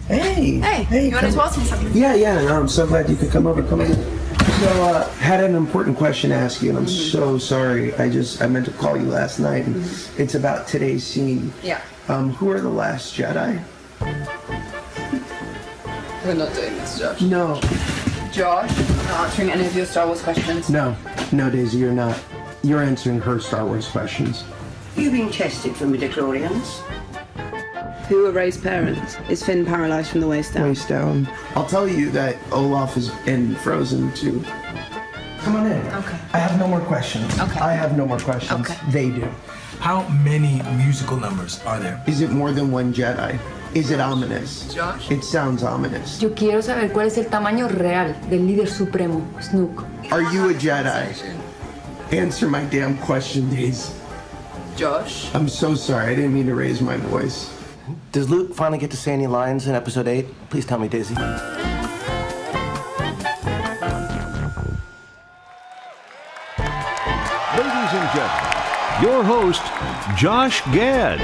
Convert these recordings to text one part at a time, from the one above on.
Hey. Hey, you want to tell us something? Yeah. No, I'm so glad you could come over. Come over. So, had an important question to ask you, and I'm so sorry. I meant to call you last night. And it's about today's scene. Yeah. Who are the Last Jedi? We're not doing this, Josh. No. Josh, I'm not answering any of your Star Wars questions. No, Daisy, you're not. You're answering her Star Wars questions. You've been tested for midichlorians. Who are Rey's parents? Is Finn paralyzed from the waist down? Waist down. I'll tell you that Olaf is in Frozen too. Come on in. Okay. I have no more questions. Okay. I have no more questions. Okay. They do. How many musical numbers are there? Is it more than one Jedi? Is it ominous? Josh? It sounds ominous. Yo quiero saber cuál es el tamaño real del líder supremo, Snoke. Are you a Jedi? Answer my damn question, Daisy. Josh? I'm so sorry. I didn't mean to raise my voice. Does Luke finally get to say any lines in episode 8? Please tell me, Daisy. Ladies and gentlemen, your host, Josh Gad.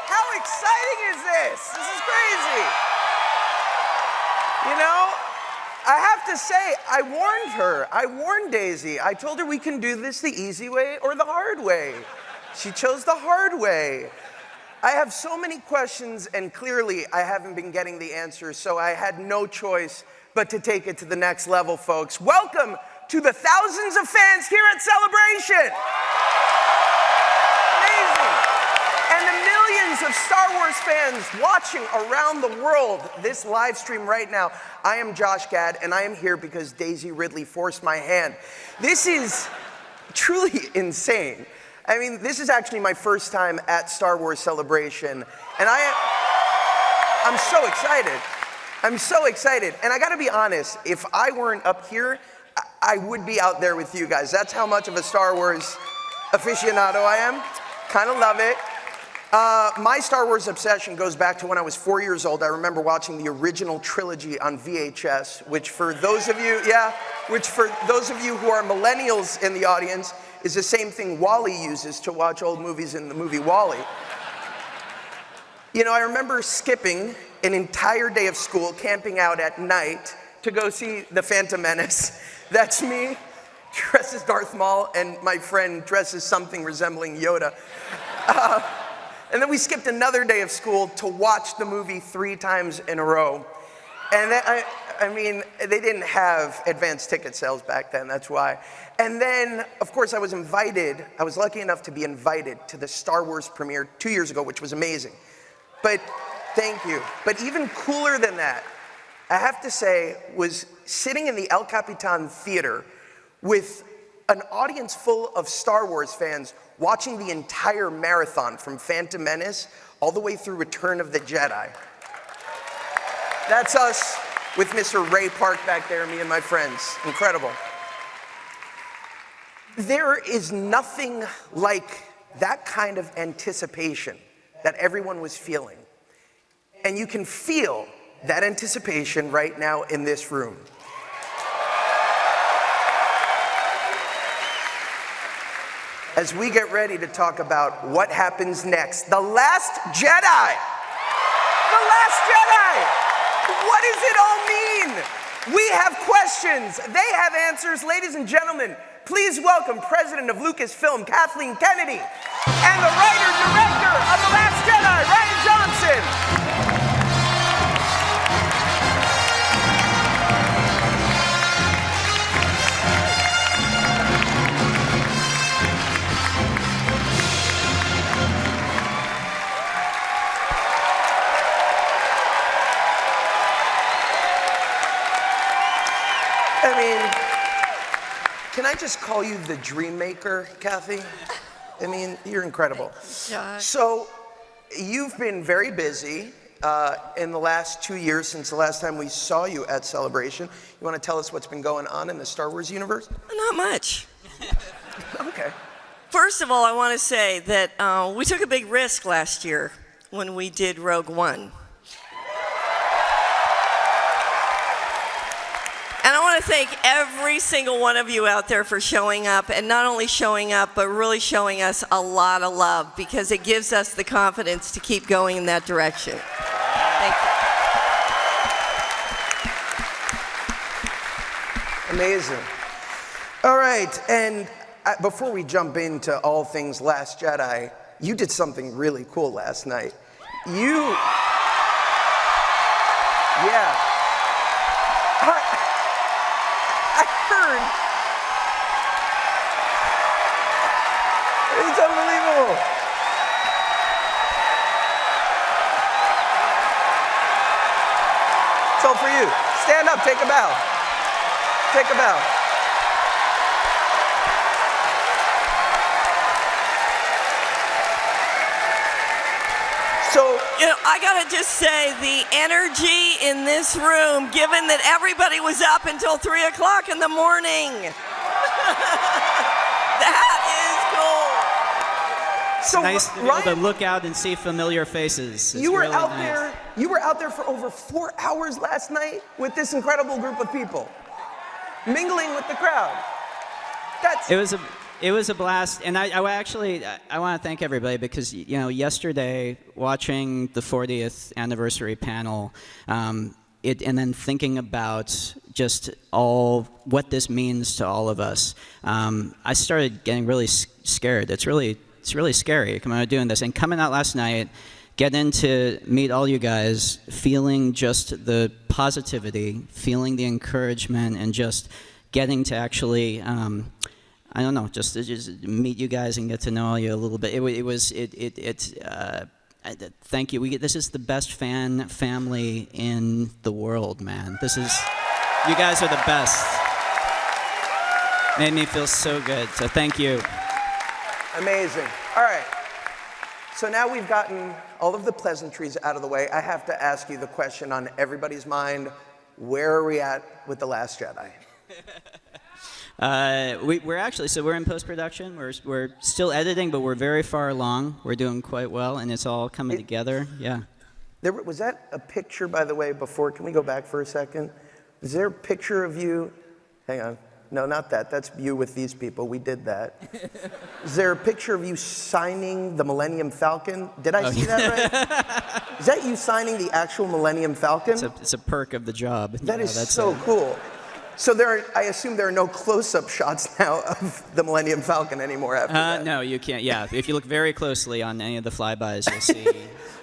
How exciting is this? This is crazy. You know, I have to say, I warned her. I warned Daisy. I told her we can do this the easy way or the hard way. She chose the hard way. I have so many questions, and clearly I haven't been getting the answers, so I had no choice but to take it to the next level, folks. Welcome to the thousands of fans here at Celebration. Amazing. And the millions of Star Wars fans watching around the world this live stream right now. I am Josh Gad, and I am here because Daisy Ridley forced my hand. This is truly insane. I mean, this is actually my first time at Star Wars Celebration, and I'm so excited. I'm so excited. And I gotta be honest, if I weren't up here, I would be out there with you guys. That's how much of a Star Wars aficionado I am. Kind of love it. My Star Wars obsession goes back to when I was 4 years old. I remember watching the original trilogy on VHS, which for those of you who are millennials in the audience, is the same thing Wall-E uses to watch old movies in the movie Wall-E. You know, I remember skipping an entire day of school, camping out at night to go see The Phantom Menace. That's me, dressed as Darth Maul, and my friend dressed as something resembling Yoda. And then we skipped another day of school to watch the movie 3 times in a row. And I mean, they didn't have advanced ticket sales back then, that's why. And then, of course, I was lucky enough to be invited to the Star Wars premiere 2 years ago, which was amazing. But, thank you. But even cooler than that, I have to say, was sitting in the El Capitan Theater with an audience full of Star Wars fans watching the entire marathon from Phantom Menace all the way through Return of the Jedi. That's us with Mr. Ray Park back there, me and my friends. Incredible. There is nothing like that kind of anticipation that everyone was feeling. And you can feel that anticipation right now in this room. As we get ready to talk about what happens next, The Last Jedi. The Last Jedi. What does it all mean? We have questions. They have answers. Ladies and gentlemen, please welcome President of Lucasfilm, Kathleen Kennedy, and the writer-director of The Last Jedi, Rian Johnson. I mean, can I just call you the dream maker, Kathy? I mean, you're incredible. Josh. So, you've been very busy in the last 2 years since the last time we saw you at Celebration. You want to tell us what's been going on in the Star Wars universe? Not much. Okay. First of all, I want to say that we took a big risk last year when we did Rogue One. want to thank every single one of you out there for showing up, and not only showing up, but really showing us a lot of love, because it gives us the confidence to keep going in that direction. Thank you. Amazing. All right, and before we jump into all things Last Jedi, you did something really cool last night. Yeah. I heard. It's unbelievable. It's all for you. Stand up, take a bow. Take a bow. So, I gotta just say, the energy in this room, given that everybody was up until 3 o'clock in the morning. That is cool. so Nice to be Ryan, able to look out and see familiar faces. It's you were really out nice. there. You were out there for over 4 hours last night with this incredible group of people, mingling with the crowd. It was a blast, and I want to thank everybody, because yesterday, watching the 40th anniversary panel, and then thinking about just what this means to all of us, I started getting really scared. It's really scary coming out doing this, and coming out last night, getting to meet all you guys, feeling just the positivity, feeling the encouragement, and just getting to actually. I don't know, just meet you guys and get to know you a little bit. Thank you. This is the best fan family in the world, man. You guys are the best. Made me feel so good. So thank you. Amazing. All right. So now we've gotten all of the pleasantries out of the way. I have to ask you the question on everybody's mind: where are we at with The Last Jedi? We're in post-production. We're still editing, but we're very far along. We're doing quite well, and it's all coming together. Yeah. Was that a picture, by the way, before? Can we go back for a second? Is there a picture of you? Hang on. No, not that. That's you with these people. We did that. Is there a picture of you signing the Millennium Falcon? Did I see that right? Is that you signing the actual Millennium Falcon? It's a perk of the job. That is so cool. So I assume there are no close-up shots now of the Millennium Falcon anymore after that. No, you can't. Yeah, if you look very closely on any of the flybys, you'll see.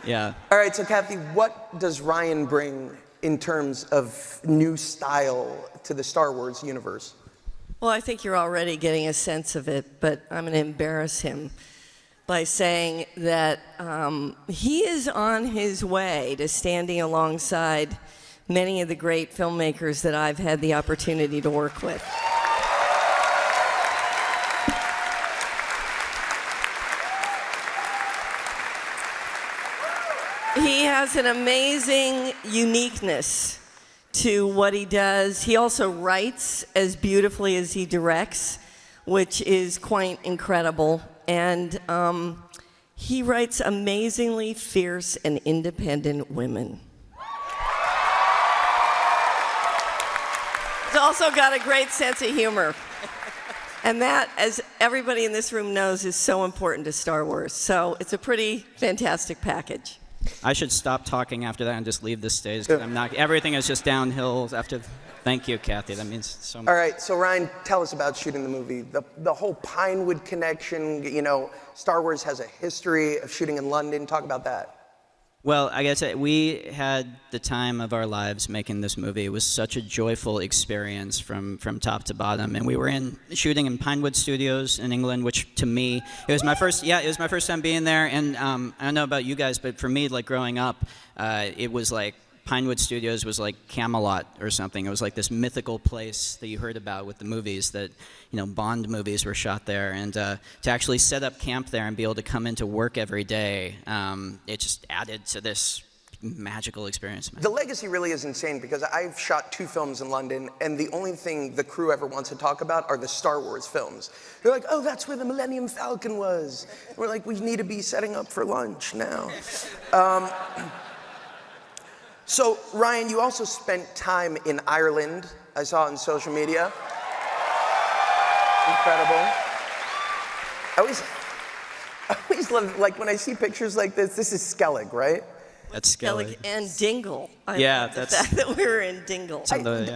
Yeah. All right, so Kathy, what does Ryan bring in terms of new style to the Star Wars universe? Well, I think you're already getting a sense of it, but I'm going to embarrass him by saying that he is on his way to standing alongside many of the great filmmakers that I've had the opportunity to work with. He has an amazing uniqueness to what he does. He also writes as beautifully as he directs, which is quite incredible. And he writes amazingly fierce and independent women. He's also got a great sense of humor. And that, as everybody in this room knows, is so important to Star Wars. So it's a pretty fantastic package. I should stop talking after that and just leave the stage, because everything is just downhill after. Thank you, Kathy. That means so much. All right, so Ryan, tell us about shooting the movie. The whole Pinewood connection, Star Wars has a history of shooting in London. Talk about that. Well, I guess we had the time of our lives making this movie. It was such a joyful experience from top to bottom, and we were shooting in Pinewood Studios in England, which to me it was my first time being there. And I don't know about you guys, but for me, like growing up, it was like Pinewood Studios was like Camelot or something. It was like this mythical place that you heard about with the movies that, Bond movies were shot there. And to actually set up camp there and be able to come into work every day, it just added to this magical experience. Man. The legacy really is insane, because I've shot 2 films in London, and the only thing the crew ever wants to talk about are the Star Wars films. They're like, oh, that's where the Millennium Falcon was. We're like, we need to be setting up for lunch now. So, Ryan, you also spent time in Ireland. I saw on social media. Incredible. I always love, like, when I see pictures like this is Skellig, right? That's Skellig. And Dingle. I Yeah, love the that's- fact that we were in Dingle.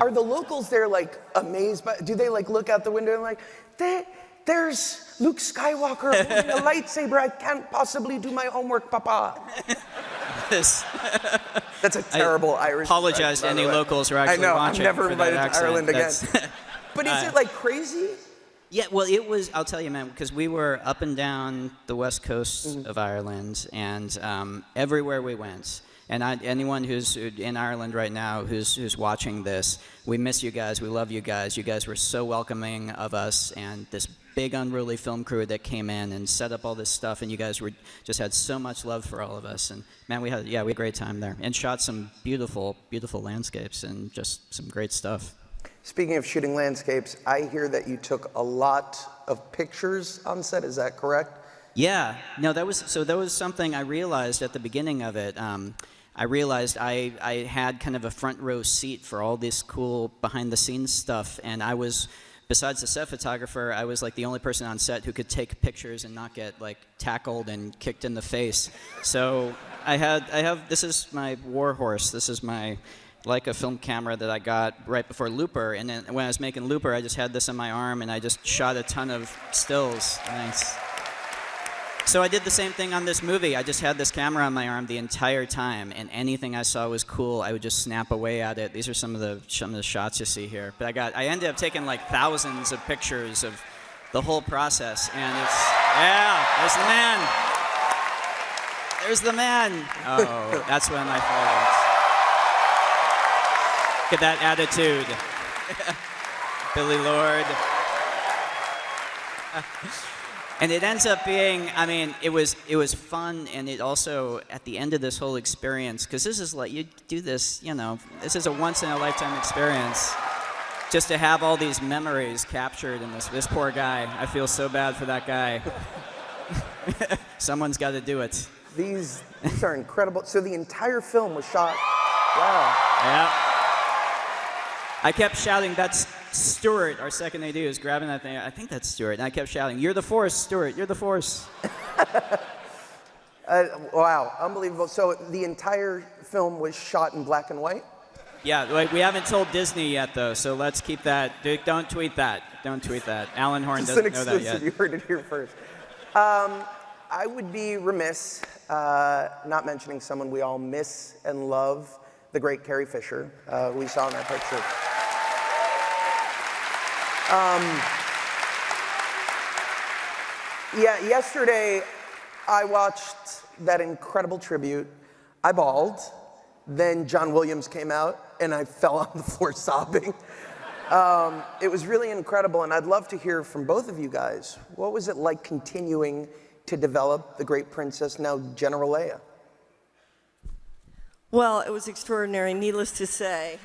Are the locals there, like, amazed by, do they, like, look out the window and, like, there's Luke Skywalker holding a lightsaber. I can't possibly do my homework, Papa. This. That's a terrible Irish. Apologize to any locals who are actually I know, watching. I'm never for that invited to accent. Ireland again. That's- But is it, like, crazy? Yeah, well, it was, I'll tell you, man, because we were up and down the west coast of Ireland, and everywhere we went. And anyone who's in Ireland right now who's watching this, we miss you guys. We love you guys. You guys were so welcoming of us and this big unruly film crew that came in and set up all this stuff. And you guys just had so much love for all of us. And man, we had a great time there and shot some beautiful, beautiful landscapes and just some great stuff. Speaking of shooting landscapes, I hear that you took a lot of pictures on set. Is that correct? Yeah. No, that was something I realized at the beginning of it. I realized I had kind of a front row seat for all this cool behind the scenes stuff, and I was, besides the set photographer, I was like the only person on set who could take pictures and not get like tackled and kicked in the face. So I have this is my war horse. This is my Leica film camera that I got right before Looper, and then when I was making Looper, I just had this on my arm and I just shot a ton of stills. Thanks. So I did the same thing on this movie. I just had this camera on my arm the entire time, and anything I saw was cool, I would just snap away at it. These are some of the shots you see here. But I ended up taking like thousands of pictures of the whole process, and there's the man. There's the man. Oh, that's one of my favorites. Look at that attitude. Billy Lord. And it ends up being, I mean, it was fun, and it also, at the end of this whole experience, because this is like, you do this, this is a once-in-a-lifetime experience, just to have all these memories captured in this poor guy. I feel so bad for that guy. Someone's got to do it. These are incredible. So the entire film was shot, wow. Yeah. I kept shouting, that's Stuart, our second AD, was grabbing that thing. I think that's Stuart. And I kept shouting, "You're the Force, Stuart. You're the Force." Wow, unbelievable. So the entire film was shot in black and white? Yeah, like, we haven't told Disney yet, though, so let's keep that. Dude, don't tweet that. Don't tweet that. Alan Horn doesn't know that yet. You heard it here first. I would be remiss not mentioning someone we all miss and love, the great Carrie Fisher, we saw in that picture. Yesterday I watched that incredible tribute. I bawled. Then John Williams came out and I fell on the floor sobbing. It was really incredible, and I'd love to hear from both of you guys. What was it like continuing to develop the great princess, now General Leia? Well, it was extraordinary, needless to say.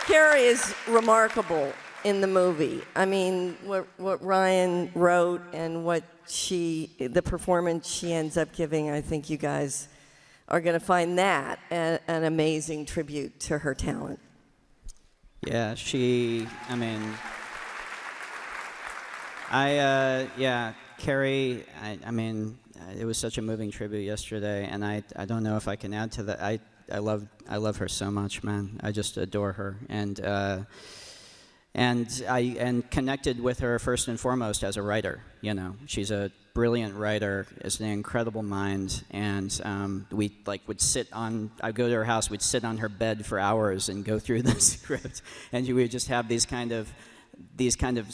Carrie is remarkable in the movie. I mean, what Ryan wrote and the performance she ends up giving, I think you guys are going to find that an amazing tribute to her talent. Yeah, Carrie, it was such a moving tribute yesterday, and I don't know if I can add to that. I love her so much, man. I just adore her, and I connected with her first and foremost as a writer. She's a brilliant writer, is an incredible mind, and we would sit on. I'd go to her house. We'd sit on her bed for hours and go through the script, and we would just have these kind of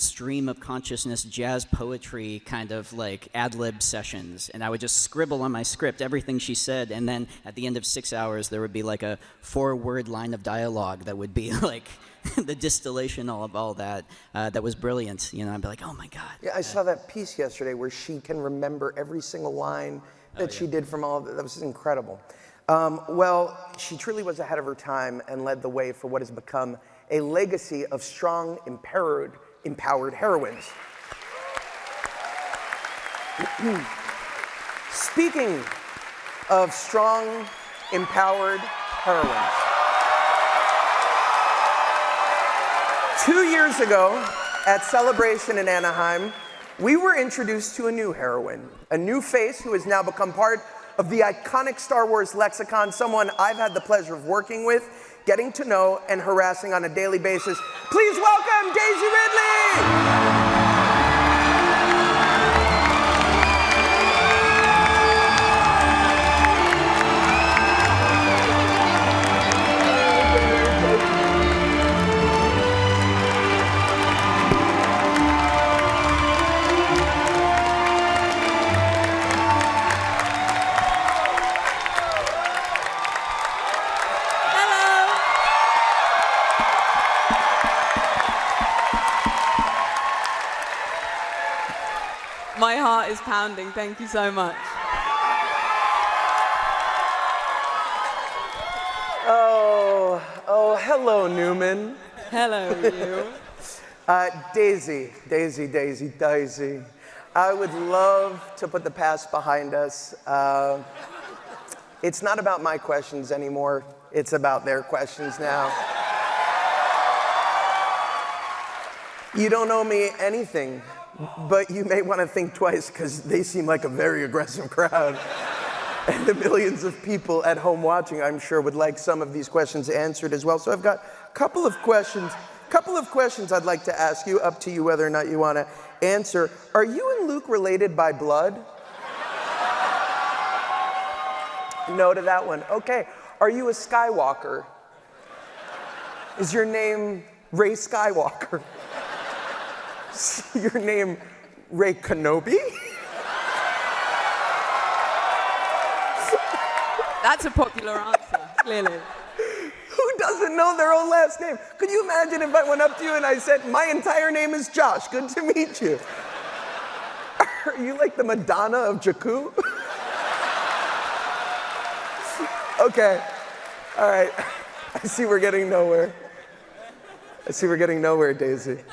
stream of consciousness, jazz poetry kind of like ad-lib sessions, and I would just scribble on my script everything she said, and then at the end of 6 hours there would be like a 4-word line of dialogue that would be like the distillation of all that. That was brilliant. I'd be like, oh my God. Yeah, I saw that piece yesterday where she can remember every single line that she did from all of it. That was incredible. Well, she truly was ahead of her time and led the way for what has become a legacy of strong, empowered heroines. Speaking of strong, empowered heroines. 2 years ago, at Celebration in Anaheim, we were introduced to a new heroine, a new face who has now become part of the iconic Star Wars lexicon, someone I've had the pleasure of working with, getting to know, and harassing on a daily basis. Please welcome Daisy Ridley! My heart is pounding. Thank you so much. Oh, hello, Newman. Hello, you. Daisy. I would love to put the past behind us. It's not about my questions anymore. It's about their questions now. You don't owe me anything, but you may want to think twice because they seem like a very aggressive crowd. And the millions of people at home watching, I'm sure, would like some of these questions answered as well. So I've got a couple of questions I'd like to ask you, up to you whether or not you want to answer. Are you and Luke related by blood? No to that one. Okay. Are you a Skywalker? Is your name Rey Skywalker? Your name Rey Kenobi? That's a popular answer, clearly. Who doesn't know their own last name? Could you imagine if I went up to you and I said, my entire name is Josh, good to meet you? Are you like the Madonna of Jakku? Okay, all right. I see we're getting nowhere, Daisy.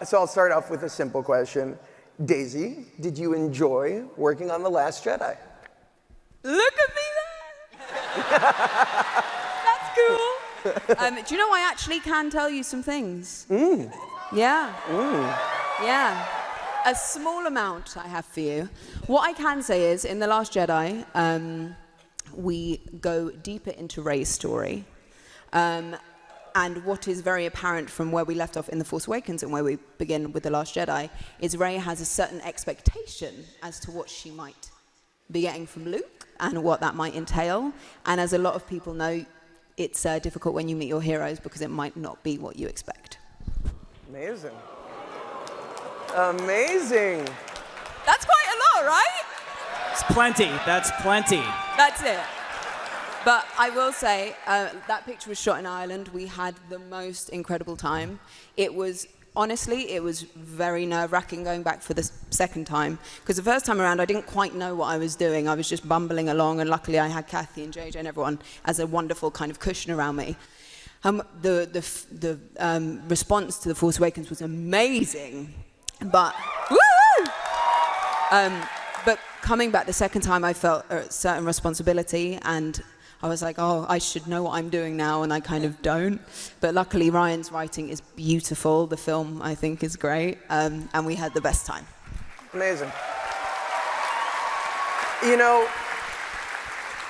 So I'll start off with a simple question. Daisy, did you enjoy working on The Last Jedi? Look at me there! That's cool. Do you know I actually can tell you some things? Yeah. Yeah. A small amount I have for you. What I can say is, in The Last Jedi, we go deeper into Rey's story. And what is very apparent from where we left off in The Force Awakens and where we begin with The Last Jedi is Rey has a certain expectation as to what she might be getting from Luke and what that might entail. And as a lot of people know, it's difficult when you meet your heroes because it might not be what you expect. Amazing. Amazing. That's quite a lot, right? It's plenty. That's plenty. That's it. But I will say, that picture was shot in Ireland. We had the most incredible time. It was, honestly, it was very nerve-wracking going back for the second time. Because the first time around, I didn't quite know what I was doing. I was just bumbling along, and luckily I had Kathy and JJ and everyone as a wonderful kind of cushion around me. The response to The Force Awakens was amazing. But, woo! But coming back the second time, I felt a certain responsibility, and I was like, oh, I should know what I'm doing now, and I kind of don't. But luckily, Ryan's writing is beautiful. The film, I think, is great, and we had the best time. Amazing. You know,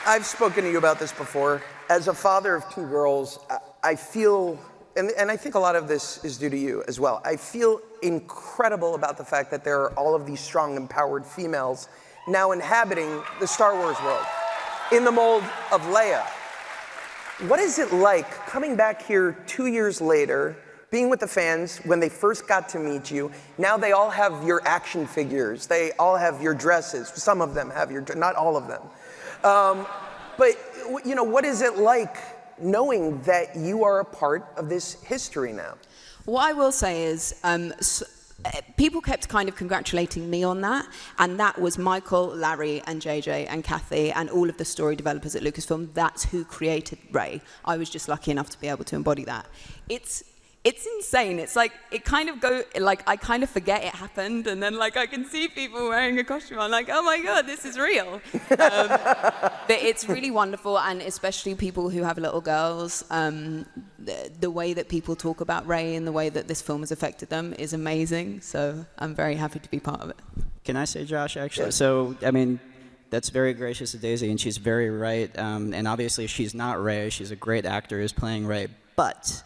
I've spoken to you about this before. As a father of two girls, I feel, and I think a lot of this is due to you as well, I feel incredible about the fact that there are all of these strong, empowered females now inhabiting the Star Wars world in the mold of Leia. What is it like coming back here 2 years later, being with the fans when they first got to meet you? Now they all have your action figures. They all have your dresses. Some of them have your, not all of them. But, you know, what is it like knowing that you are a part of this history now? What I will say is, people kept kind of congratulating me on that, and that was Michael, Larry, and JJ, and Kathy, and all of the story developers at Lucasfilm. That's who created Rey. I was just lucky enough to be able to embody that. it's insane. It's like, it kind of I kind of forget it happened, and then like I can see people wearing a costume. I'm like, oh my God, this is real. But it's really wonderful, and especially people who have little girls, the way that people talk about Rey and the way that this film has affected them is amazing. So I'm very happy to be part of it. Can I say, Josh, actually? Yes. So, I mean, that's very gracious of Daisy, and she's very right. And obviously, she's not Rey. She's a great actor who's playing Rey. But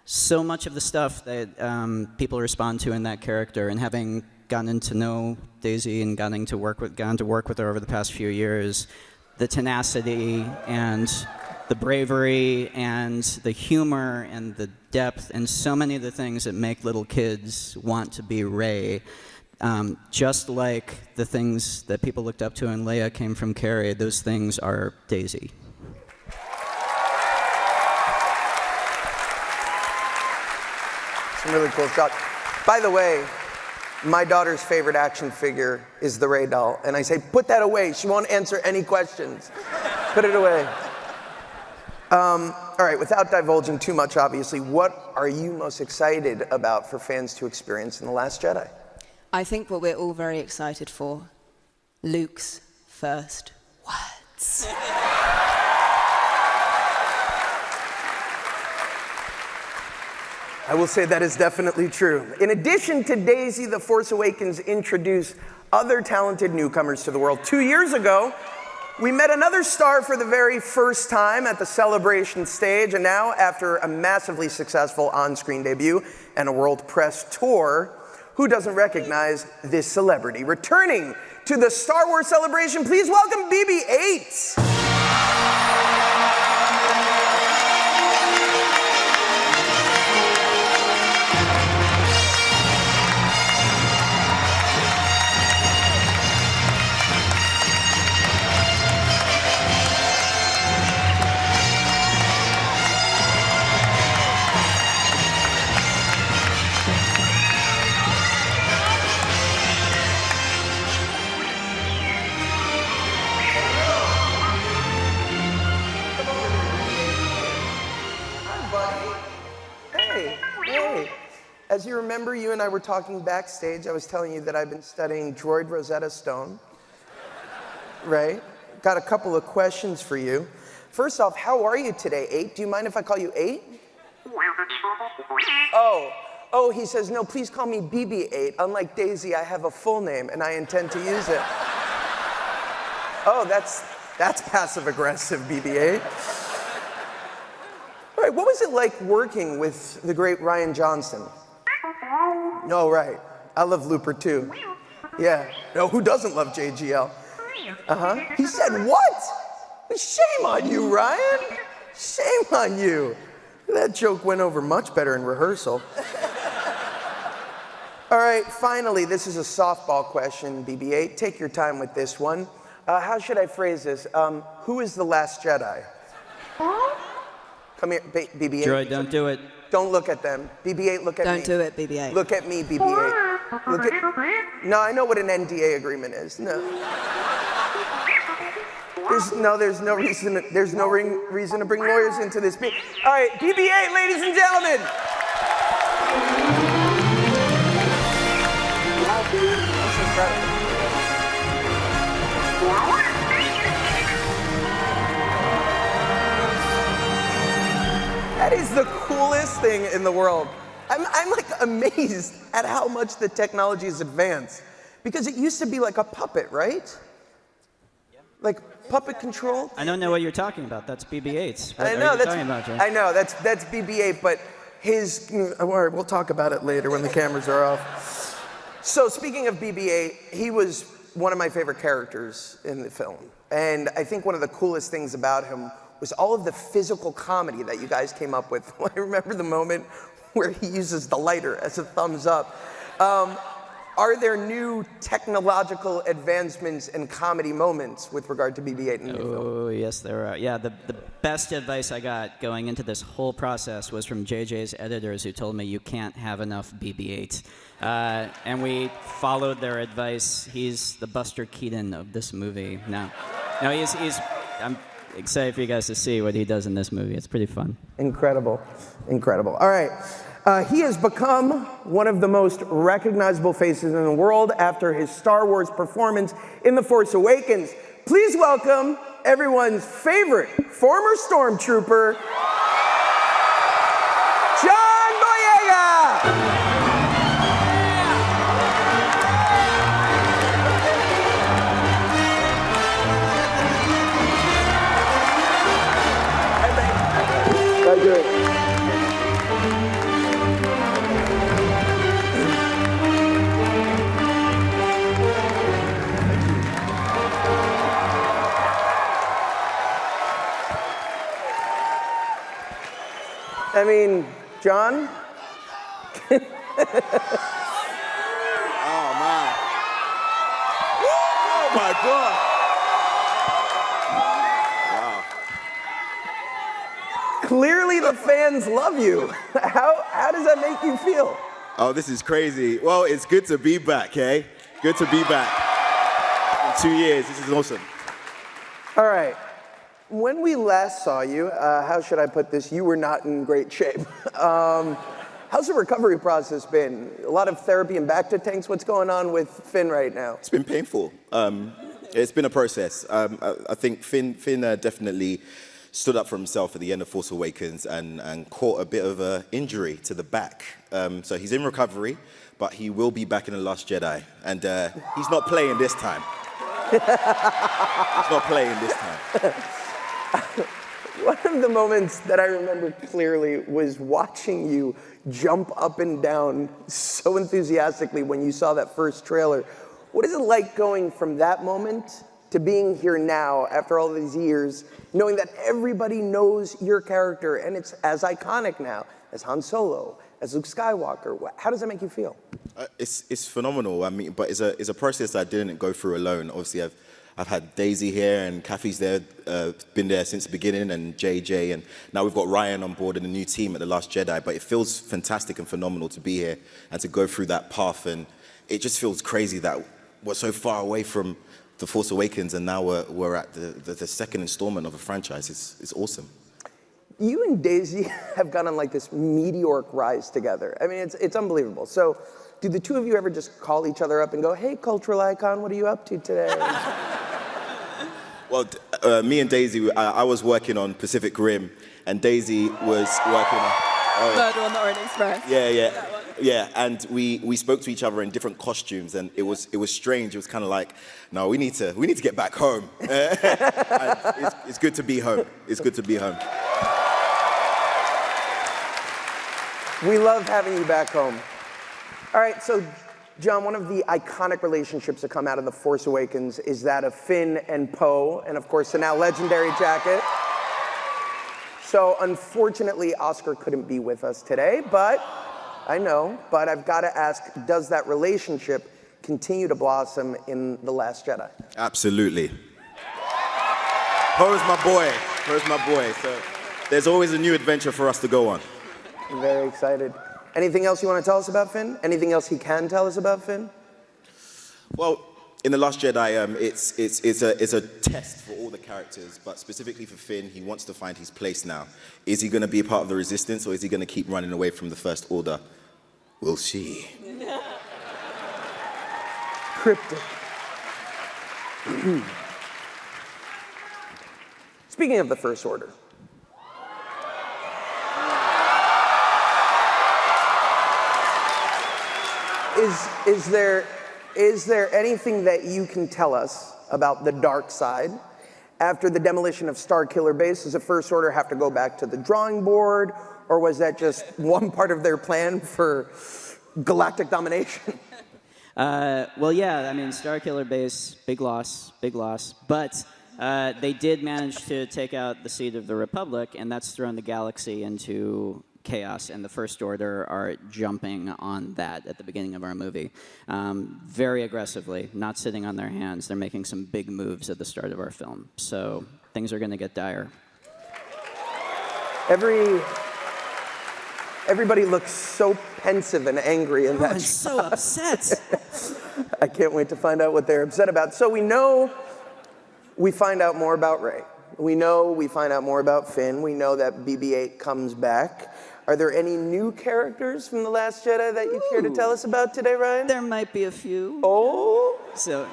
so much of the stuff that people respond to in that character, and having gotten to know Daisy and gotten to work with her over the past few years, the tenacity and the bravery and the humor and the depth and so many of the things that make little kids want to be Rey. Just like the things that people looked up to in Leia came from Carrie, those things are Daisy. Some really cool shots. By the way, my daughter's favorite action figure is the Rey doll. And I say, put that away. She won't answer any questions. Put it away. All right, without divulging too much, obviously, what are you most excited about for fans to experience in The Last Jedi? I think what we're all very excited for, Luke's first words. I will say that is definitely true. In addition to Daisy, The Force Awakens introduced other talented newcomers to the world. 2 years ago, we met another star for the very first time at the Celebration stage, and now, after a massively successful on-screen debut and a world press tour, who doesn't recognize this celebrity? Returning to the Star Wars Celebration, please welcome BB-8. As you remember, you and I were talking backstage. I was telling you that I've been studying Droid Rosetta Stone. Right? Got a couple of questions for you. First off, how are you today, 8? Do you mind if I call you 8? Oh, he says, no, please call me BB-8. Unlike Daisy, I have a full name, and I intend to use it. Oh, that's passive-aggressive, BB-8. All right, what was it like working with the great Rian Johnson? No, right. I love Looper too. Yeah. No, who doesn't love JGL? He said what? Shame on you, Ryan. Shame on you. That joke went over much better in rehearsal. All right, finally, this is a softball question, BB-8. Take your time with this one. How should I phrase this? Who is the Last Jedi? Come here, BB-8. Droid, don't do it. Don't look at them. BB-8, look at me. Don't do it, BB-8. Look at me, BB-8. Look at... No, I know what an NDA agreement is. No. There's no reason to bring lawyers into this. All right, BB-8, ladies and gentlemen. This is incredible. That is the coolest thing in the world. I'm like amazed at how much the technology has advanced. Because it used to be like a puppet, right? Yeah. Like puppet control. I don't know what you're talking about. That's BB-8's. What I know, are you talking about, Jay? I know, that's BB-8, but his, all right, we'll talk about it later when the cameras are off. So speaking of BB-8, he was one of my favorite characters in the film. And I think one of the coolest things about him was all of the physical comedy that you guys came up with. I remember the moment where he uses the lighter as a thumbs up. Are there new technological advancements and comedy moments with regard to BB-8 in the film? Oh, yes, there are. Yeah, the best advice I got going into this whole process was from JJ's editors, who told me you can't have enough BB-8. And we followed their advice. He's the Buster Keaton of this movie. No, I'm excited for you guys to see what he does in this movie. It's pretty fun. Incredible. Incredible. All right. He has become one of the most recognizable faces in the world after his Star Wars performance in The Force Awakens. Please welcome everyone's favorite former stormtrooper, John Boyega! How you doing? I mean, John? Oh, man. Oh, my God. Wow. Clearly the fans love you. How does that make you feel? Oh, this is crazy. Well, it's good to be back, eh? Good to be back. In 2 years, this is awesome. All right. When we last saw you, how should I put this? You were not in great shape. How's the recovery process been? A lot of therapy and back to tanks. What's going on with Finn right now? It's been painful. It's been a process. I think Finn definitely stood up for himself at the end of Force Awakens and caught a bit of an injury to the back. So he's in recovery, but he will be back in The Last Jedi. And he's not playing this time. He's not playing this time. One of the moments that I remember clearly was watching you jump up and down so enthusiastically when you saw that first trailer. What is it like going from that moment to being here now after all these years, knowing that everybody knows your character and it's as iconic now as Han Solo, as Luke Skywalker? How does that make you feel? It's phenomenal. I mean, but it's a process I didn't go through alone. Obviously, I've had Daisy here and Kathy's there, been there since the beginning, and JJ, and now we've got Ryan on board and a new team at The Last Jedi. But it feels fantastic and phenomenal to be here and to go through that path. And it just feels crazy that we're so far away from The Force Awakens, and now we're at the second installment of a franchise. It's awesome. You and Daisy have gone on like this meteoric rise together. I mean, it's unbelievable. So, do the two of you ever just call each other up and go, "Hey, cultural icon, what are you up to today?" Well, me and Daisy, I was working on Pacific Rim, and Daisy was working on... Murder on the Orient Express. Yeah, and we spoke to each other in different costumes, and it was strange. It was kind of like, no, we need to get back home. It's good to be home. It's good to be home. We love having you back home. All right, so John, one of the iconic relationships that come out of The Force Awakens is that of Finn and Poe, and of course the now legendary jacket. So unfortunately, Oscar couldn't be with us today, but I've got to ask, does that relationship continue to blossom in The Last Jedi? Absolutely. Poe's my boy. Poe's my boy. So there's always a new adventure for us to go on. I'm very excited. Anything else you want to tell us about Finn? Anything else he can tell us about Finn? Well, in The Last Jedi, it's a test for all the characters, but specifically for Finn, he wants to find his place now. Is he going to be a part of the Resistance, or is he going to keep running away from the First Order? We'll see. Cryptic. Speaking of the First Order, is there anything that you can tell us about the dark side? After the demolition of Starkiller Base, does the First Order have to go back to the drawing board, or was that just one part of their plan for galactic domination? Well, yeah, I mean, Starkiller Base, big loss, but they did manage to take out the seat of the Republic, and that's thrown the galaxy into chaos, and the First Order are jumping on that at the beginning of our movie. Very aggressively, not sitting on their hands. They're making some big moves at the start of our film. So things are going to get dire. Everybody looks so pensive and angry in that. I'm so upset. I can't wait to find out what they're upset about. So we find out more about Rey. We find out more about Finn. We know that BB-8 comes back. Are there any new characters from The Last Jedi that you care to tell us about today, Ryan? There might be a few. Oh? So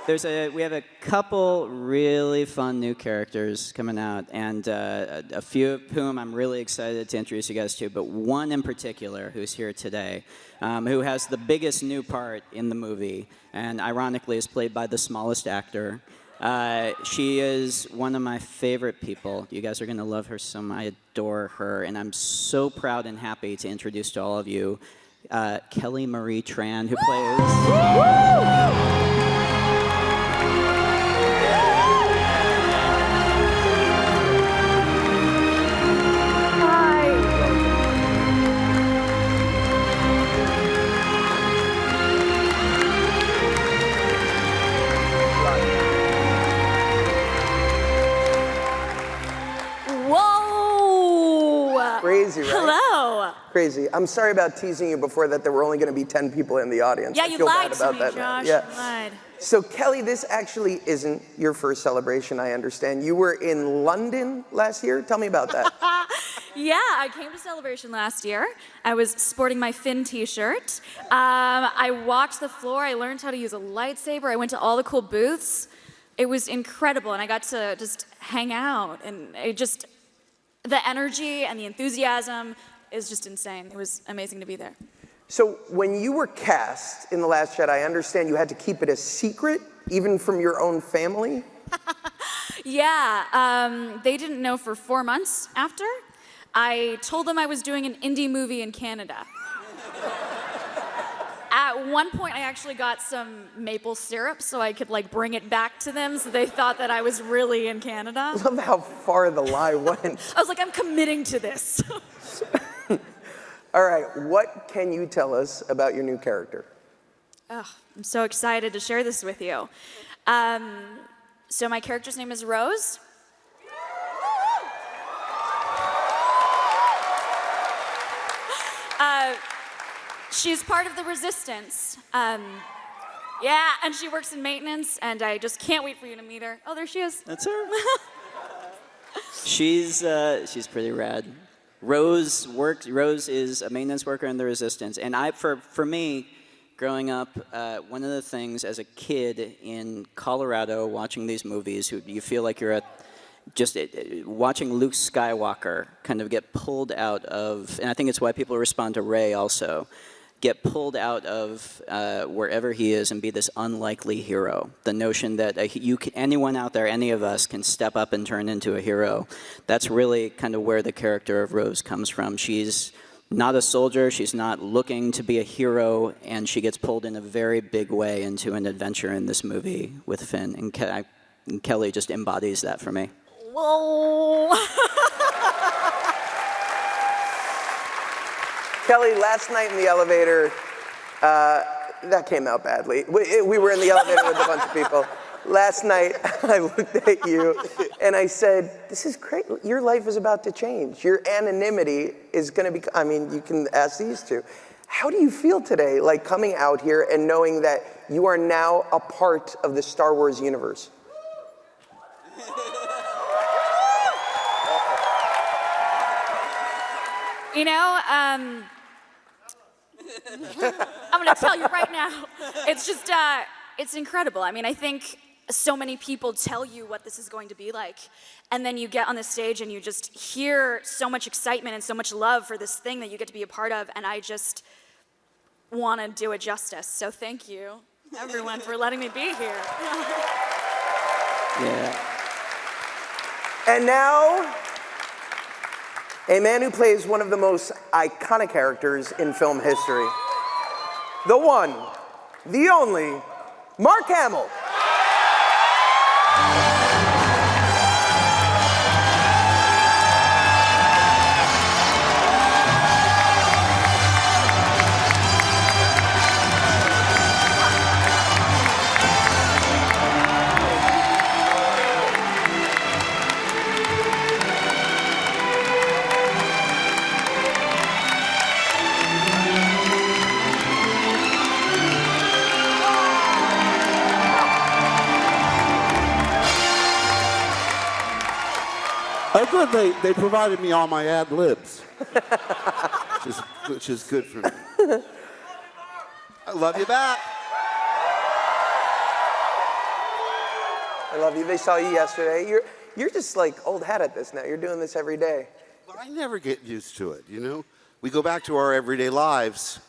we have a couple really fun new characters coming out, and a few of whom I'm really excited to introduce you guys to, but one in particular who's here today, who has the biggest new part in the movie, and ironically is played by the smallest actor. She is one of my favorite people. You guys are going to love her so much. I adore her, and I'm so proud and happy to introduce to all of you Kelly Marie Tran, who plays... Crazy, right? Hello. Crazy. I'm sorry about teasing you before that there were only going to be 10 people in the audience. Yeah, I you feel lied bad about to me, that Josh. now. You lied. So Kelly, this actually isn't your first celebration, I understand. You were in London last year. Tell me about that. Yeah, I came to Celebration last year. I was sporting my Finn t-shirt. I walked the floor. I learned how to use a lightsaber. I went to all the cool booths. It was incredible, and I got to just hang out, and the energy and the enthusiasm is just insane. It was amazing to be there. So when you were cast in The Last Jedi, I understand you had to keep it a secret, even from your own family? Yeah, they didn't know for 4 months after. I told them I was doing an indie movie in Canada. At one point, I actually got some maple syrup so I could bring it back to them, so they thought that I was really in Canada. I love how far the lie went. I was like, I'm committing to this. All right, what can you tell us about your new character? Oh, I'm so excited to share this with you. So my character's name is Rose. She's part of the Resistance. Yeah, and she works in maintenance, and I just can't wait for you to meet her. Oh, there she is. That's her. She's pretty rad. Rose is a maintenance worker in the Resistance, and for me, growing up, one of the things as a kid in Colorado watching these movies, you feel like you're watching Luke Skywalker kind of get pulled out of, and I think it's why people respond to Rey also, get pulled out of wherever he is and be this unlikely hero. The notion that anyone out there, any of us, can step up and turn into a hero. That's really kind of where the character of Rose comes from. She's not a soldier, she's not looking to be a hero, and she gets pulled in a very big way into an adventure in this movie with Finn. And Kelly just embodies that for me. Whoa. Kelly, last night in the elevator, that came out badly. We were in the elevator with a bunch of people. Last night, I looked at you and I said, this is great. Your life is about to change. Your anonymity is going to be, you can ask these two. How do you feel today, coming out here and knowing that you are now a part of the Star Wars universe? I'm going to tell you right now. It's just, it's incredible. I think so many people tell you what this is going to be like, and then you get on the stage and you just hear so much excitement and so much love for this thing that you get to be a part of, and I just want to do it justice. So thank you, everyone, for letting me be here. Yeah. And now, a man who plays one of the most iconic characters in film history. The one, the only, Mark Hamill. Oh, good. They provided me all my ad libs, which is good for me. I love you back. I love you. They saw you yesterday. You're just like old hat at this now. You're doing this every day. Well, I never get used to it, you know? We go back to our everyday lives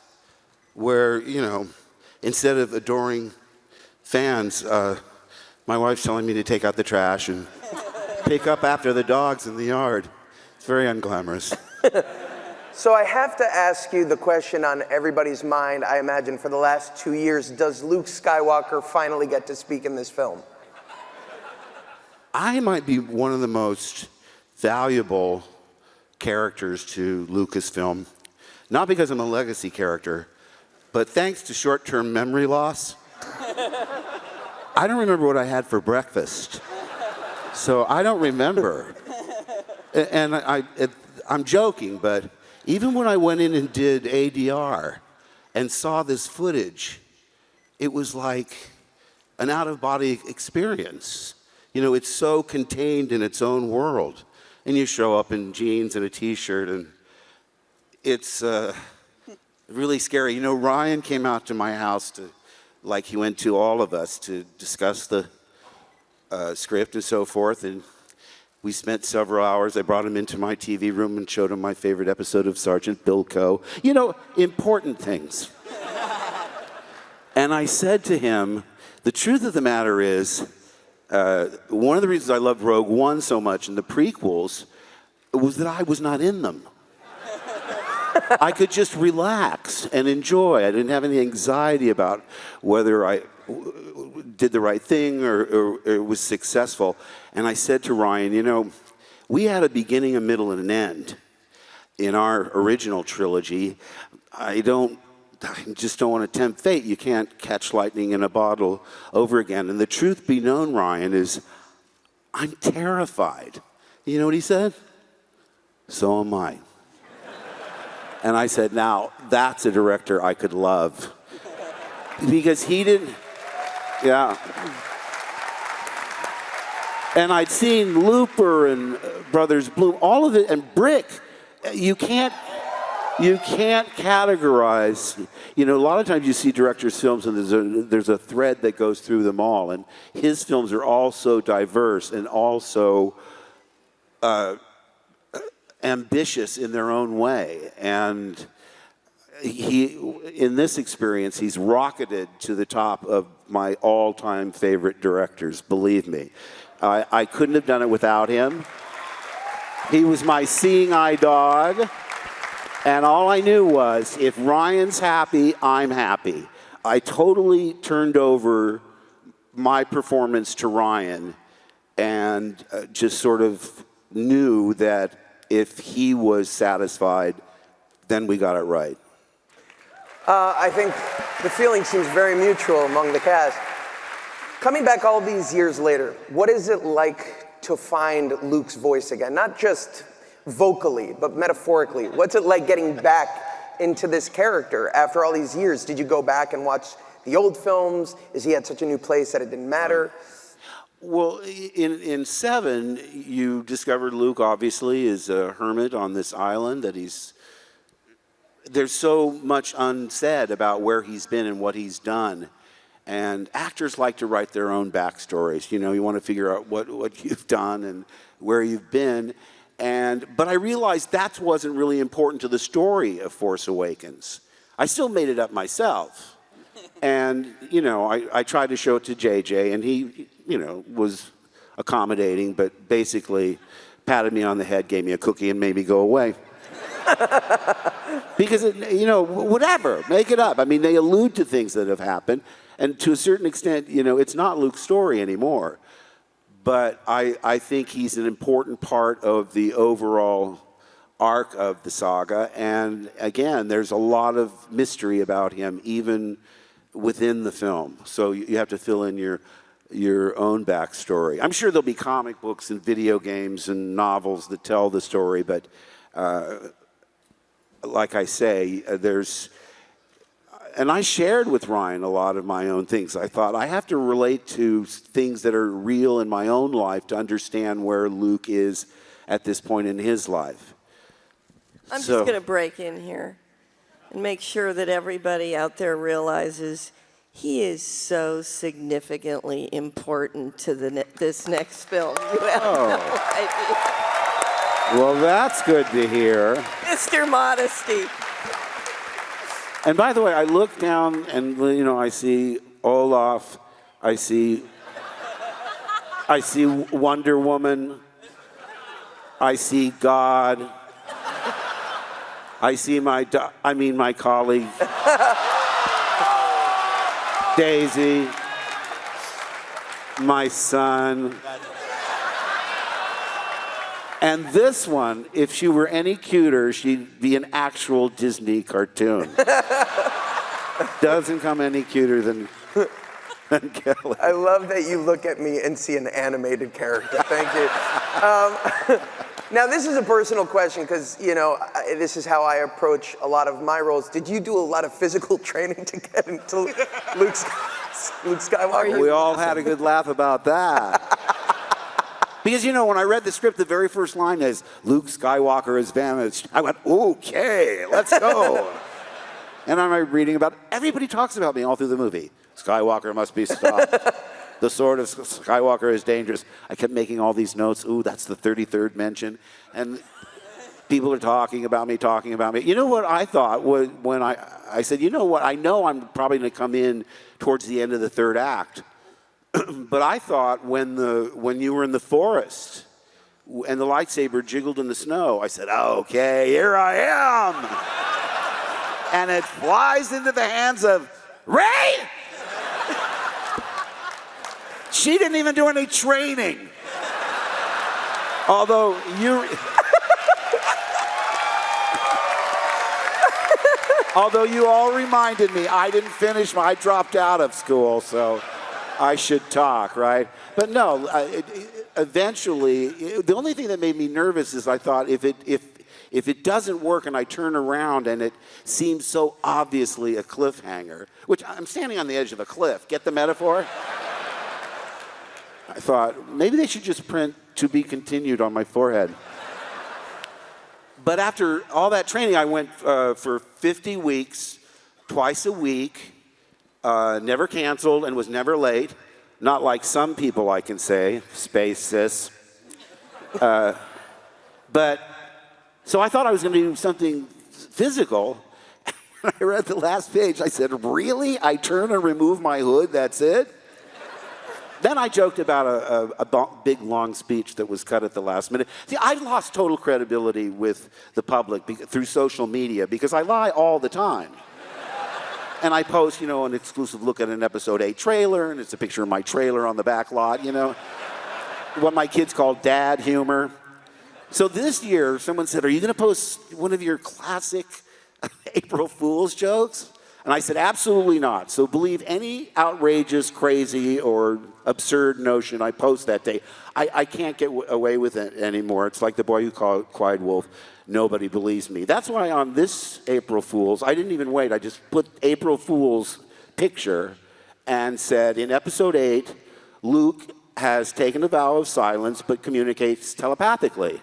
where, you know, instead of adoring fans, my wife's telling me to take out the trash and pick up after the dogs in the yard. It's very unglamorous. So I have to ask you the question on everybody's mind, I imagine, for the last 2 years. Does Luke Skywalker finally get to speak in this film? I might be one of the most valuable characters to Lucasfilm, not because I'm a legacy character, but thanks to short-term memory loss. I don't remember what I had for breakfast, so I don't remember. And I'm joking, but even when I went in and did ADR and saw this footage, it was like an out-of-body experience. You know, it's so contained in its own world. And you show up in jeans and a T-shirt, and it's really scary. You know, Ryan came out to my house to, like he went to all of us, to discuss the script and so forth. And we spent several hours. I brought him into my TV room and showed him my favorite episode of Sergeant Bilko. You know, important things. And I said to him, the truth of the matter is, one of the reasons I loved Rogue One so much and the prequels was that I was not in them. I could just relax and enjoy. I didn't have any anxiety about whether I did the right thing or was successful. And I said to Ryan, you know, we had a beginning, a middle, and an end in our original trilogy. I just don't want to tempt fate. You can't catch lightning in a bottle over again. And the truth be known, Ryan, is I'm terrified. You know what he said? So am I. And I said, now, that's a director I could love. Because he didn't, yeah. And I'd seen Looper and Brothers Bloom, all of it, and Brick. You can't categorize, you know, a lot of times you see directors' films and there's a thread that goes through them all, and his films are all so diverse and also ambitious in their own way. And in this experience, he's rocketed to the top of my all-time favorite directors, believe me. I couldn't have done it without him. He was my seeing eye dog. And all I knew was, if Ryan's happy, I'm happy. I totally turned over my performance to Ryan and just sort of knew that if he was satisfied, then we got it right. I think the feeling seems very mutual among the cast. Coming back all these years later, what is it like to find Luke's voice again? Not just vocally, but metaphorically. What's it like getting back into this character after all these years? Did you go back and watch the old films? Is he at such a new place that it didn't matter? Well, in 7, you discovered Luke obviously is a hermit on this island, that there's so much unsaid about where he's been and what he's done. And actors like to write their own backstories. You know, you want to figure out what you've done and where you've been. But I realized that wasn't really important to the story of Force Awakens. I still made it up myself. And, you know, I tried to show it to JJ, and he, you know, was accommodating, but basically patted me on the head, gave me a cookie, and made me go away. Because, you know, whatever, make it up. I mean, they allude to things that have happened, and to a certain extent, you know, it's not Luke's story anymore. But I think he's an important part of the overall arc of the saga. And again, there's a lot of mystery about him, even within the film. So you have to fill in your own backstory. I'm sure there'll be comic books and video games and novels that tell the story, but like I say, and I shared with Ryan a lot of my own things. I thought, I have to relate to things that are real in my own life to understand where Luke is at this point in his life. I'm just going to break in here and make sure that everybody out there realizes he is so significantly important to this next film. You have no idea. Well, that's good to hear. Mr. Modesty. And by the way, I look down and, I see Olaf, I see Wonder Woman, I see God, I see my colleague, Daisy, my son. And this one, if she were any cuter, she'd be an actual Disney cartoon. Doesn't come any cuter than Kelly. I love that you look at me and see an animated character. Thank you. Now, this is a personal question because, this is how I approach a lot of my roles. Did you do a lot of physical training to get into Luke Skywalker? We all had a good laugh about that. Because, when I read the script, the very first line is, Luke Skywalker has vanished. I went, okay, let's go. And I'm reading about, everybody talks about me all through the movie. Skywalker must be stopped. The sword of Skywalker is dangerous. I kept making all these notes. Ooh, that's the 33rd mention. And people are talking about me. You know what I thought when I said, you know what, I know I'm probably going to come in towards the end of the third act. But I thought when you were in the forest and the lightsaber jiggled in the snow, I said, okay, here I am. And it flies into the hands of Rey. She didn't even do any training. Although you all reminded me, I didn't finish, I dropped out of school, so I should talk, right? But no, eventually, the only thing that made me nervous is I thought if it doesn't work and I turn around and it seems so obviously a cliffhanger, which I'm standing on the edge of a cliff, get the metaphor? I thought, maybe they should just print "to be continued" on my forehead. But after all that training, I went for 50 weeks, twice a week, never canceled and was never late. Not like some people, I can say, space sis. But, so I thought I was going to do something physical. And I read the last page. I said, really? I turn and remove my hood, that's it? Then I joked about a big, long speech that was cut at the last minute. See, I've lost total credibility with the public through social media because I lie all the time. And I post, an exclusive look at an episode 8 trailer, and it's a picture of my trailer on the back lot, what my kids call dad humor. So this year, someone said, are you going to post one of your classic April Fool's jokes? And I said, absolutely not. So believe any outrageous, crazy, or absurd notion I post that day. I can't get away with it anymore. It's like the boy who cried wolf. Nobody believes me. That's why on this April Fool's, I didn't even wait. I just put April Fool's picture and said, in episode 8, Luke has taken a vow of silence but communicates telepathically.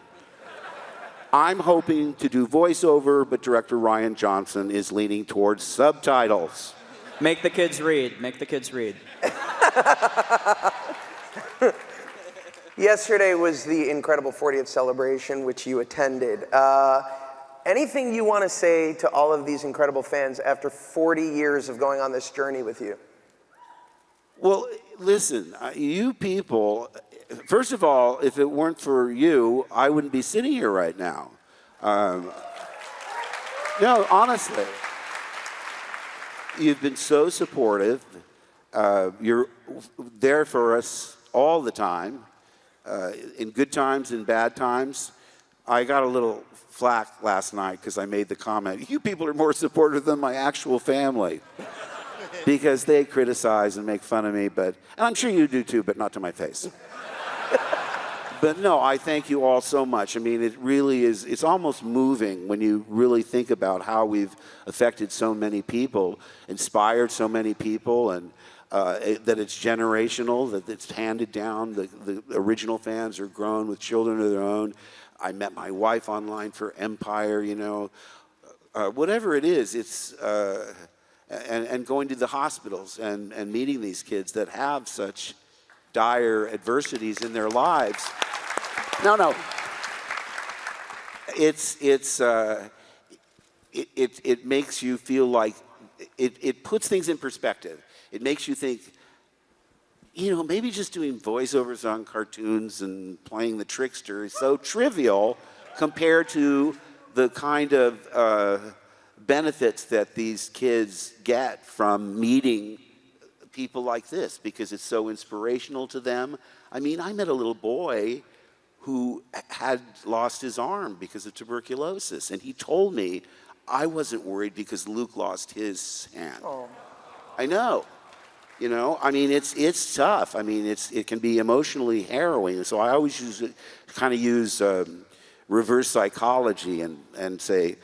I'm hoping to do voiceover, but director Rian Johnson is leaning towards subtitles. Make the kids read. Make the kids read. Yesterday was the incredible 40th celebration, which you attended. Anything you want to say to all of these incredible fans after 40 years of going on this journey with you? Well, listen, you people, first of all, if it weren't for you, I wouldn't be sitting here right now. No, honestly. You've been so supportive. You're there for us all the time, in good times and bad times. I got a little flack last night because I made the comment, you people are more supportive than my actual family. Because they criticize and make fun of me, and I'm sure you do too, but not to my face. But no, I thank you all so much. I mean, it really is, it's almost moving when you really think about how we've affected so many people, inspired so many people, and that it's generational, that it's handed down. The original fans are grown with children of their own. I met my wife online for Empire, whatever it is, it's, and going to the hospitals and meeting these kids that have such dire adversities in their lives. No. It makes you feel like, it puts things in perspective. It makes you think, maybe just doing voiceovers on cartoons and playing the trickster is so trivial compared to the kind of benefits that these kids get from meeting people like this, because it's so inspirational to them. I mean, I met a little boy who had lost his arm because of tuberculosis, and he told me, I wasn't worried because Luke lost his hand. Oh. I know. I mean, it's tough. I mean, it can be emotionally harrowing. So I always use reverse psychology and say,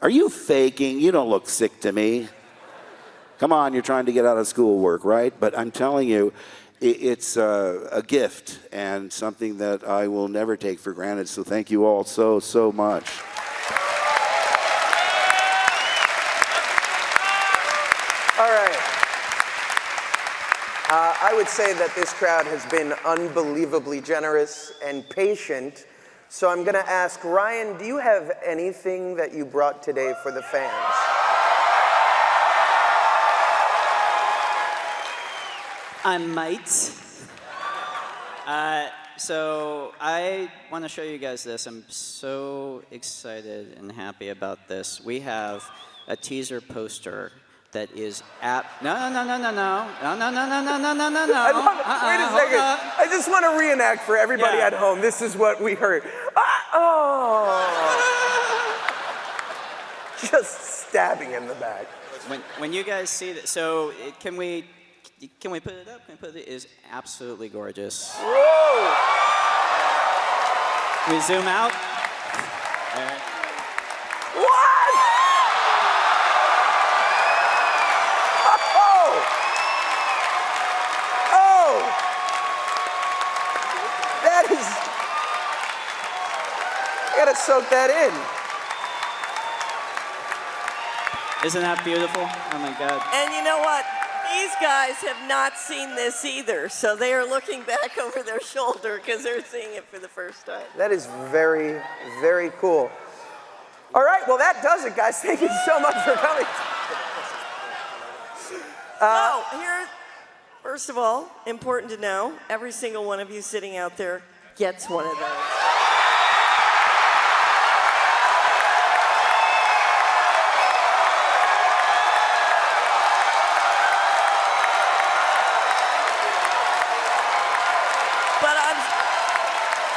are you faking? You don't look sick to me. Come on, you're trying to get out of schoolwork, right? But I'm telling you, it's a gift and something that I will never take for granted. So thank you all so much. All right. I would say that this crowd has been unbelievably generous and patient. So I'm going to ask, Ryan, do you have anything that you brought today for the fans? I might. So I want to show you guys this. I'm so excited and happy about this. We have a teaser poster that is No. Wait a second. I just want to reenact for everybody at home. This is what we heard. Just stabbing in the back. When you guys see that, so can we put it up? It is absolutely gorgeous. Whoa! Can we zoom out? All right. What? Oh! That is... I gotta soak that in. Isn't that beautiful? Oh my God. And you know what? These guys have not seen this either, so they are looking back over their shoulder because they're seeing it for the first time. That is very, very cool. All right, well, that does it, guys. Thank you so much for coming. First of all, important to know, every single one of you sitting out there gets one of those.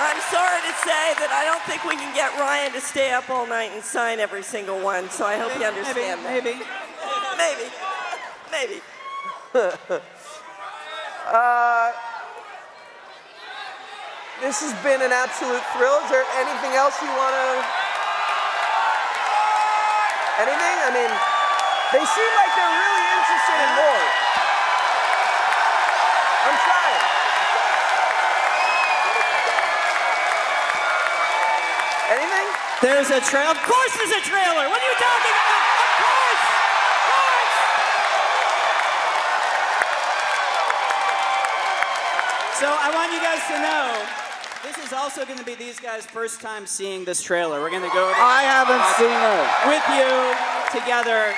I'm sorry to say that I don't think we can get Ryan to stay up all night and sign every single one, so I hope you understand that. Maybe. This has been an absolute thrill. Is there anything else you want to... Anything? I mean, they seem like they're really interested in more. I'm trying. Anything? There's a trailer. Of course there's a trailer. What are you talking about? Of course. So I want you guys to know, this is also going to be these guys' first time seeing this trailer. We're going to go over I haven't seen it. with you together.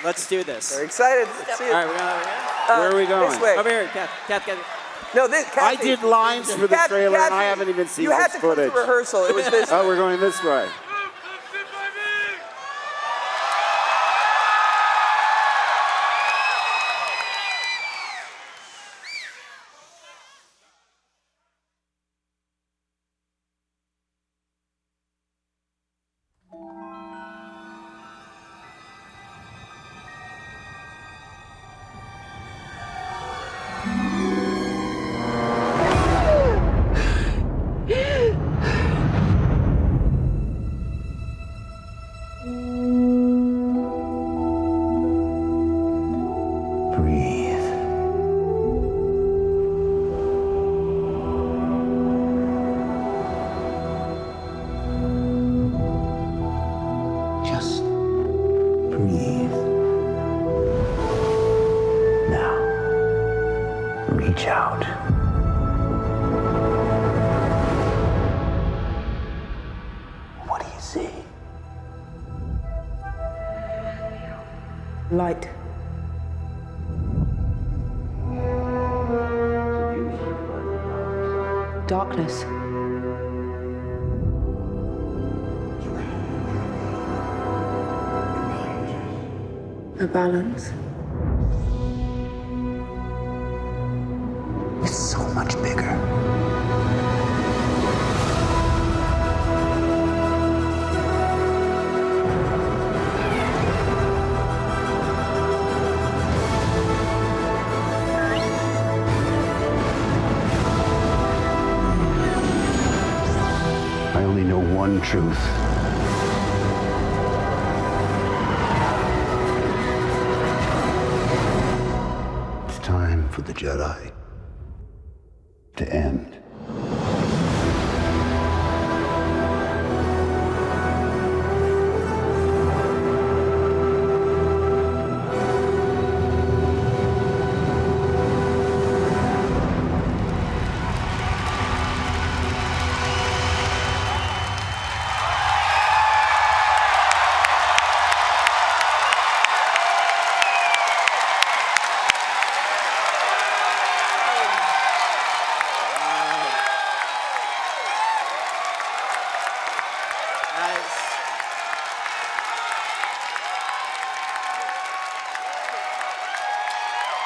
Let's do this. Very excited. Let's see it. All right, we're going over here. Where are we going? This way. Over here, Kath. No, this. Kathy, I did lines for the trailer, and I Kathy, haven't even seen you this had to footage. come to rehearsal. It was this. Oh, we're going this way. Light. Darkness. A balance. It's so much bigger. I only know one truth. It's time for the Jedi to end.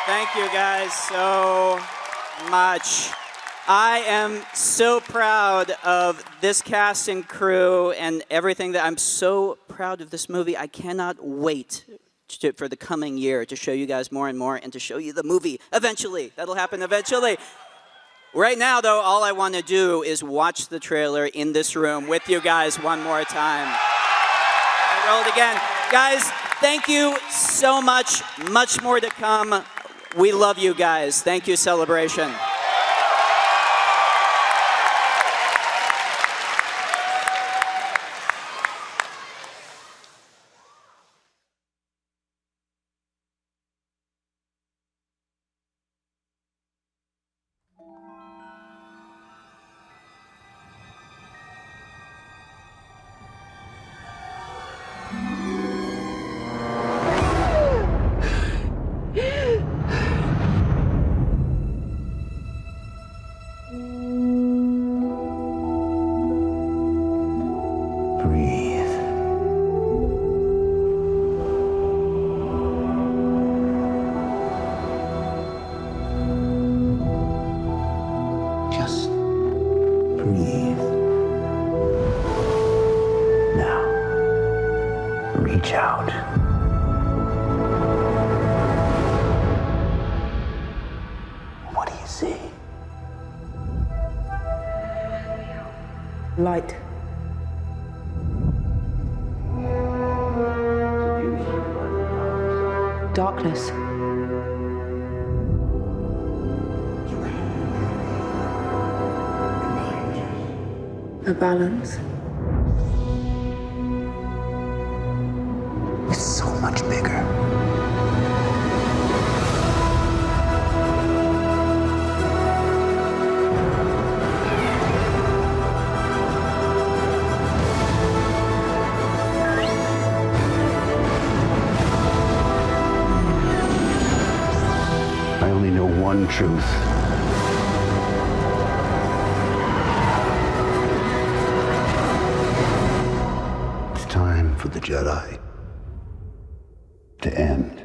Thank you guys so much. I am so proud of this cast and crew and everything that I'm so proud of this movie. I cannot wait for the coming year to show you guys more and more and to show you the movie eventually. That'll happen eventually. Right now, though, all I want to do is watch the trailer in this room with you guys one more time. I roll it again. Guys, thank you so much. Much more to come. We love you guys. Thank you, Celebration. Reach out. What do you see? Light. Darkness. A balance. It's so much bigger. I only know one truth. It's time for the Jedi to end.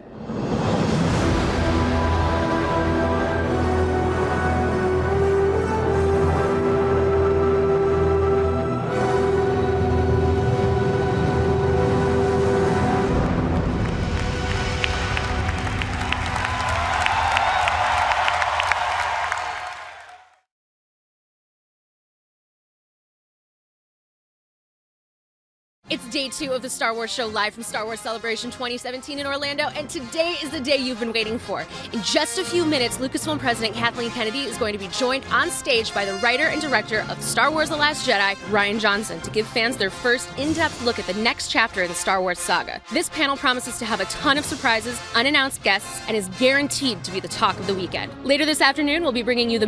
It's day 2 of the Star Wars show live from Star Wars Celebration 2017 in Orlando, and today is the day you've been waiting for. In just a few minutes, Lucasfilm President Kathleen Kennedy is going to be joined on stage by the writer and director of Star Wars The Last Jedi, Rian Johnson, to give fans their first in-depth look at the next chapter in the Star Wars saga. This panel promises to have a ton of surprises, unannounced guests, and is guaranteed to be the talk of the weekend. Later this afternoon, we'll be bringing you the